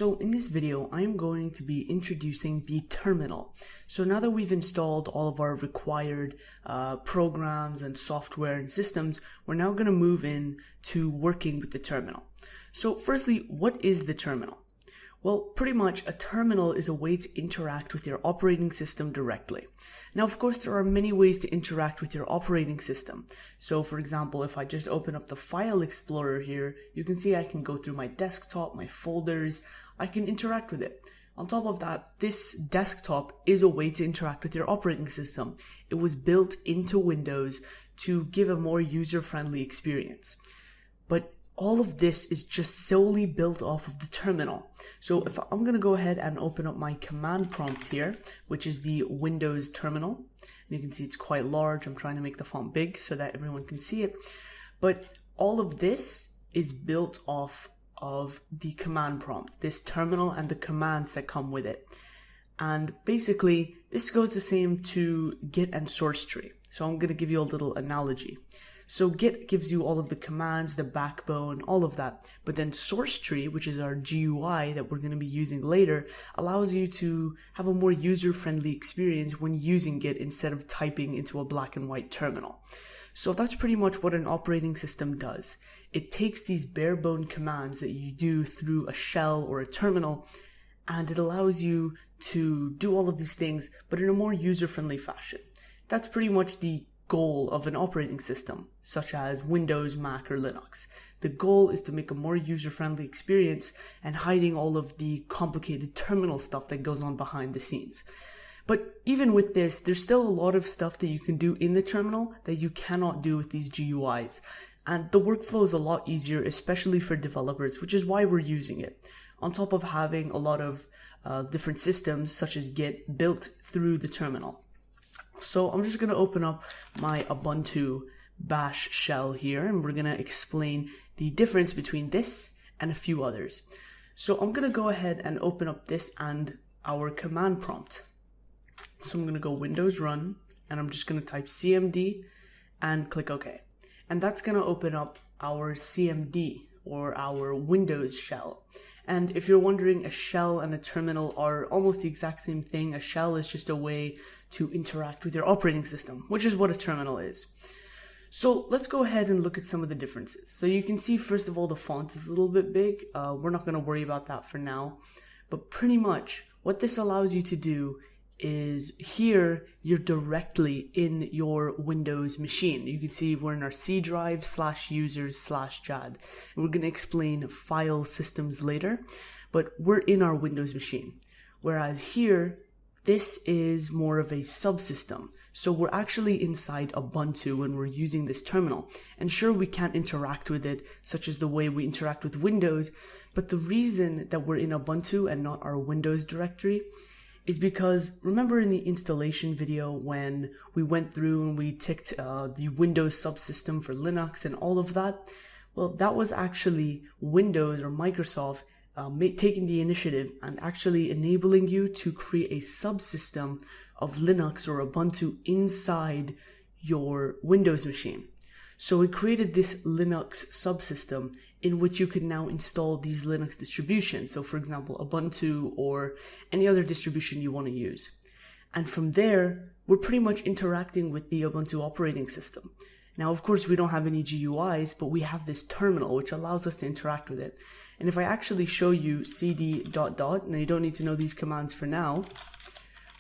So in this video, I'm going to be introducing the terminal. So now that we've installed all of our required programs and software and systems, we're now going to move in to working with the terminal. So firstly, what is the terminal? Well, pretty much a terminal is a way to interact with your operating system directly. Now, of course, there are many ways to interact with your operating system. So for example, if I just open up the File Explorer here, you can see I can go through my desktop, my folders, I can interact with it. On top of that, this desktop is a way to interact with your operating system. It was built into Windows to give a more user-friendly experience. But all of this is just solely built off of the terminal. So if I'm going to go ahead and open up my command prompt here, which is the Windows terminal, and you can see it's quite large. I'm trying to make the font big so that everyone can see it. But all of this is built off of the command prompt, this terminal and the commands that come with it. And basically, this goes the same to Git and source tree. So I'm going to give you a little analogy. So Git gives you all of the commands, the backbone, all of that. But then source tree, which is our GUI that we're going to be using later, allows you to have a more user-friendly experience when using Git instead of typing into a black and white terminal. So that's pretty much what an operating system does. It takes these bare-bone commands that you do through a shell or a terminal, and it allows you to do all of these things, but in a more user-friendly fashion. That's pretty much the goal of an operating system, such as Windows, Mac, or Linux. The goal is to make a more user-friendly experience and hiding all of the complicated terminal stuff that goes on behind the scenes. But even with this, there's still a lot of stuff that you can do in the terminal that you cannot do with these GUIs. And the workflow is a lot easier, especially for developers, which is why we're using it. On top of having a lot of different systems, such as Git, built through the terminal. So I'm just going to open up my Ubuntu bash shell here, and we're going to explain the difference between this and a few others. So I'm going to go ahead and open up this and our command prompt. So I'm going to go Windows Run, and I'm just going to type CMD and click OK. And that's going to open up our CMD, or our Windows shell. And if you're wondering, a shell and a terminal are almost the exact same thing. A shell is just a way to interact with your operating system, which is what a terminal is. So let's go ahead and look at some of the differences. So you can see, first of all, the font is a little bit big. We're not going to worry about that for now. But pretty much what this allows you to do is here you're directly in your Windows machine. You can see we're in our C drive /users/JAD. And we're going to explain file systems later, but we're in our Windows machine. Whereas here, this is more of a subsystem. So we're actually inside Ubuntu when we're using this terminal. And sure, we can't interact with it, such as the way we interact with Windows, but the reason that we're in Ubuntu and not our Windows directory is because, remember in the installation video when we went through and we ticked the Windows subsystem for Linux and all of that? Well, that was actually Windows or Microsoft taking the initiative and actually enabling you to create a subsystem of Linux or Ubuntu inside your Windows machine. So it created this Linux subsystem in which you can now install these Linux distributions. So for example, Ubuntu or any other distribution you want to use. And from there, we're pretty much interacting with the Ubuntu operating system. Now, of course, we don't have any GUIs, but we have this terminal, which allows us to interact with it. And if I actually show you cd ... now you don't need to know these commands for now,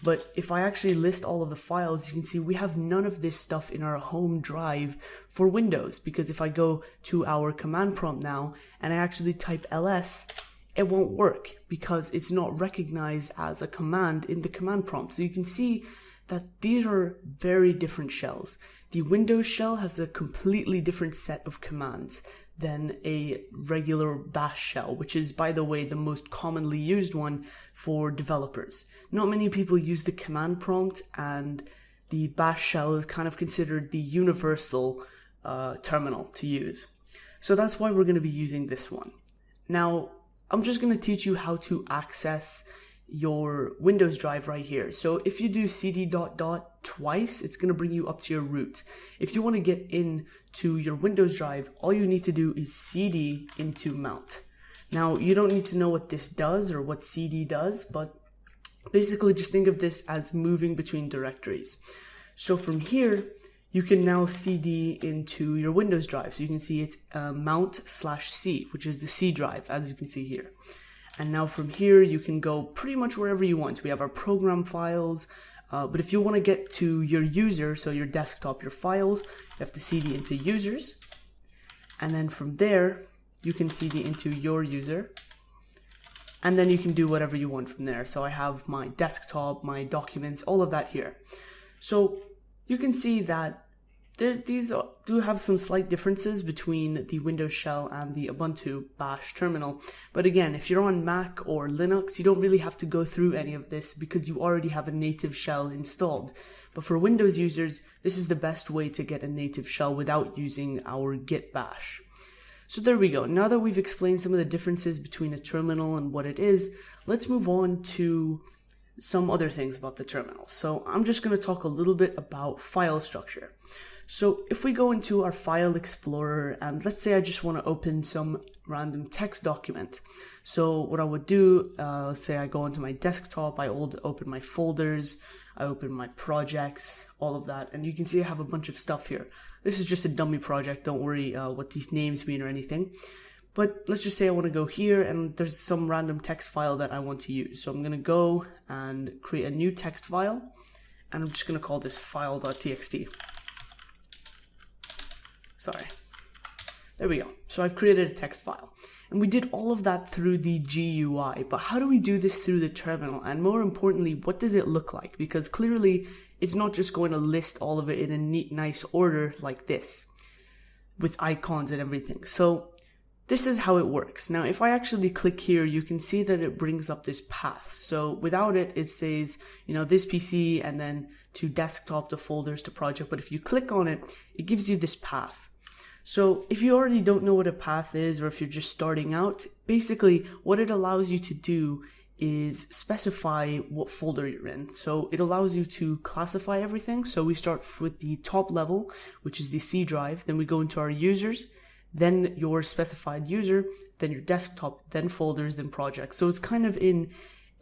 but if I actually list all of the files, you can see we have none of this stuff in our home drive for Windows, because if I go to our command prompt now and I actually type ls, it won't work because it's not recognized as a command in the command prompt. So you can see that these are very different shells. The Windows shell has a completely different set of commands than a regular bash shell, which is, by the way, the most commonly used one for developers. Not many people use the command prompt, and the bash shell is kind of considered the universal terminal to use. So that's why we're going to be using this one. Now, I'm just going to teach you how to access your Windows drive right here. So if you do cd ... twice, it's going to bring you up to your root. If you want to get into your Windows drive, all you need to do is cd into mount. Now, you don't need to know what this does or what CD does, but basically just think of this as moving between directories. So from here, you can now CD into your Windows drive. So you can see it's mount/C, which is the C drive, as you can see here. And now from here, you can go pretty much wherever you want. We have our program files, but if you want to get to your user, so your desktop, your files, you have to CD into users. And then from there, you can CD into your user. And then you can do whatever you want from there. So I have my desktop, my documents, all of that here. So you can see that these do have some slight differences between the Windows shell and the Ubuntu Bash terminal. But again, if you're on Mac or Linux, you don't really have to go through any of this because you already have a native shell installed. But for Windows users, this is the best way to get a native shell without using our Git Bash. So there we go. Now that we've explained some of the differences between a terminal and what it is, let's move on to some other things about the terminal. So I'm just going to talk a little bit about file structure. So if we go into our file explorer and let's say I just want to open some random text document. So what I would do, let's say I go into my desktop, I open my folders, I open my projects, all of that. And you can see I have a bunch of stuff here. This is just a dummy project. Don't worry what these names mean or anything. But let's just say I want to go here and there's some random text file that I want to use. So I'm going to go and create a new text file. And I'm just going to call this file.txt. Sorry. There we go. So I've created a text file. And we did all of that through the GUI. But how do we do this through the terminal? And more importantly, what does it look like? Because clearly, it's not just going to list all of it in a neat, nice order like this, with icons and everything. So this is how it works. Now, if I actually click here, you can see that it brings up this path. So without it, it says, this PC and then to desktop, to folders, to project. But if you click on it, it gives you this path. So if you already don't know what a path is, or if you're just starting out, basically what it allows you to do is specify what folder you're in. So it allows you to classify everything. So we start with the top level, which is the C drive. Then we go into our users, then your specified user, then your desktop, then folders, then projects. So it's kind of in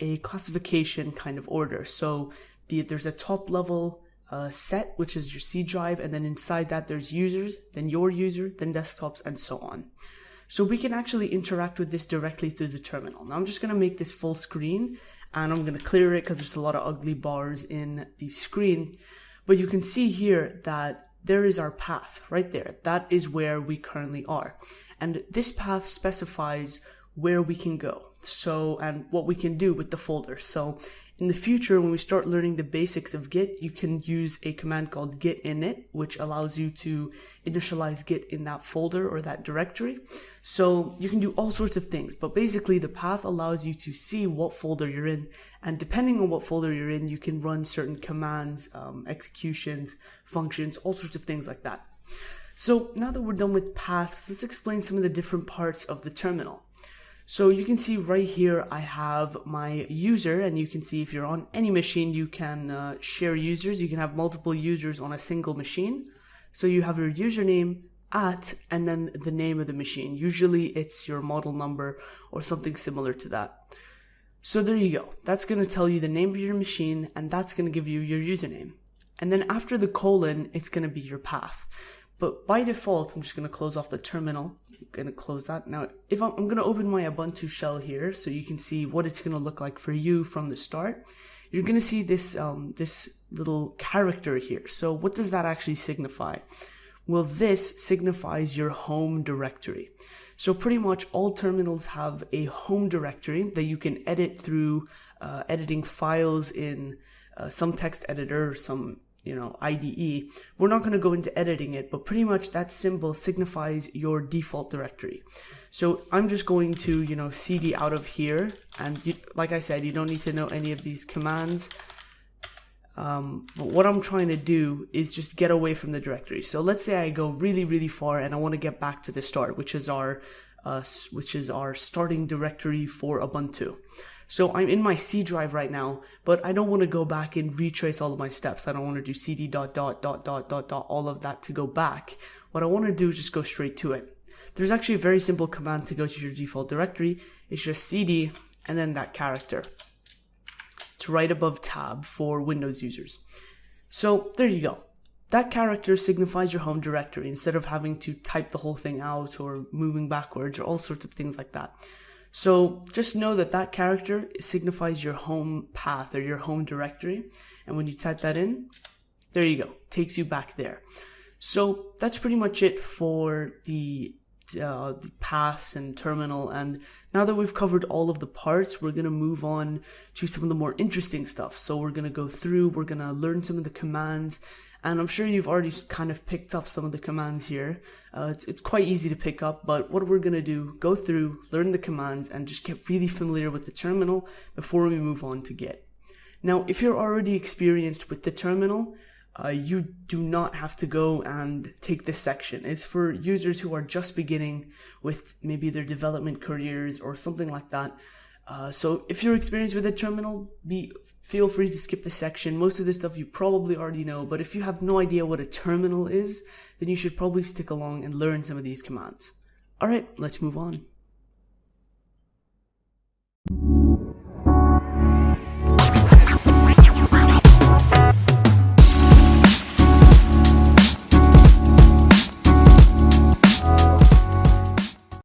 a classification kind of order. So there's a top level set, which is your C drive, and then inside that there's users, then your user, then desktops, and so on. So we can actually interact with this directly through the terminal. Now I'm just going to make this full screen, and I'm going to clear it because there's a lot of ugly bars in the screen. But you can see here that there is our path right there. That is where we currently are. And this path specifies where we can go. So, and what we can do with the folder. So in the future, when we start learning the basics of Git, you can use a command called git init, which allows you to initialize Git in that folder or that directory. So you can do all sorts of things, but basically the path allows you to see what folder you're in. And depending on what folder you're in, you can run certain commands, executions, functions, all sorts of things like that. So now that we're done with paths, let's explain some of the different parts of the terminal. So you can see right here, I have my user, and you can see if you're on any machine, you can share users. You can have multiple users on a single machine. So you have your username and then the name of the machine. Usually it's your model number or something similar to that. So there you go. That's going to tell you the name of your machine, and that's going to give you your username. And then after the colon, it's going to be your path. But by default, I'm just going to close off the terminal. I'm going to close that. Now, if I'm going to open my Ubuntu shell here so you can see what it's going to look like for you from the start, you're going to see this, this little character here. So what does that actually signify? Well, this signifies your home directory. So pretty much all terminals have a home directory that you can edit through editing files in some text editor or some IDE. We're not going to go into editing it, but pretty much that symbol signifies your default directory. So I'm just going to, CD out of here. And like I said, you don't need to know any of these commands. But what I'm trying to do is just get away from the directory. So let's say I go really, really far and I want to get back to the start, which is our starting directory for Ubuntu. So I'm in my C drive right now, but I don't want to go back and retrace all of my steps. I don't want to do cd ... all of that to go back. What I want to do is just go straight to it. there's actually a very simple command to go to your default directory. It's just cd and then that character. It's right above tab for Windows users. So there you go. That character signifies your home directory instead of having to type the whole thing out or moving backwards or all sorts of things like that. So just know that that character signifies your home path or your home directory. And when you type that in, there you go, takes you back there. So that's pretty much it for the paths and terminal. And now that we've covered all of the parts, we're going to move on to some of the more interesting stuff. So we're going to go through, we're going to learn some of the commands. And I'm sure you've already kind of picked up some of the commands here. It's quite easy to pick up, but what we're going to do, go through, learn the commands, and just get really familiar with the terminal before we move on to Git. Now, if you're already experienced with the terminal, you do not have to go and take this section. It's for users who are just beginning with maybe their development careers or something like that. So if you're experienced with the terminal, feel free to skip this section. Most of this stuff you probably already know, but if you have no idea what a terminal is, then you should probably stick along and learn some of these commands. Alright, let's move on.